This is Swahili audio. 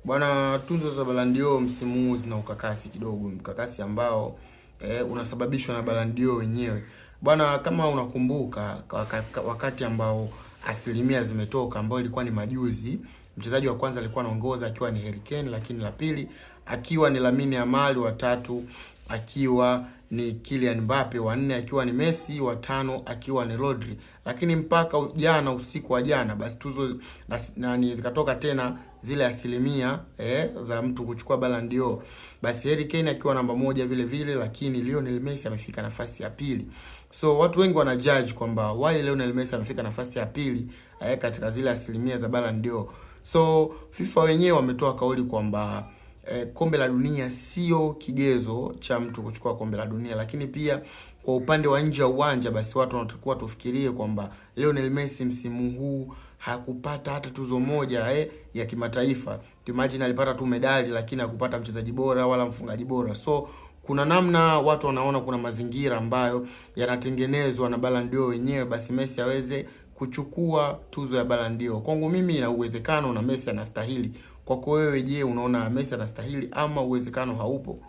Bwana, tuzo za Ballon d'Or msimu huu zina ukakasi kidogo, mkakasi ambao unasababishwa na Ballon d'Or wenyewe. Bwana, kama unakumbuka wakati ambao asilimia zimetoka, ambao ilikuwa ni majuzi, mchezaji wa kwanza alikuwa anaongoza akiwa ni Harry Kane, lakini la pili akiwa ni Lamine Yamal, wa tatu akiwa ni Kylian Mbappe, wa nne akiwa ni Messi, wa tano akiwa ni Rodri. Lakini mpaka jana, usiku wa jana, basi tuzo nani zikatoka tena zile asilimia za mtu kuchukua Ballon d'Or. Basi Harry Kane akiwa namba moja vile vile, lakini Lionel Messi amefika nafasi ya pili. So watu wengi wana judge kwamba why Lionel Messi amefika nafasi ya pili katika zile asilimia za Ballon d'Or. So FIFA wenyewe wametoa kauli kwamba kombe la dunia sio kigezo cha mtu kuchukua kombe la dunia, lakini pia kwa upande wa nje ya uwanja, basi watu wanatakiwa tufikirie kwamba Lionel Messi msimu huu hakupata hata tuzo moja ya kimataifa. Imagine alipata tu medali, lakini hakupata mchezaji bora wala mfungaji bora. So kuna namna watu wanaona kuna mazingira ambayo yanatengenezwa na Ballon d'Or wenyewe, basi Messi aweze kuchukua tuzo ya Ballon d'Or. Kwangu mimi ina uwezekano na Messi anastahili. Kwako wewe, je, unaona Messi anastahili ama uwezekano haupo?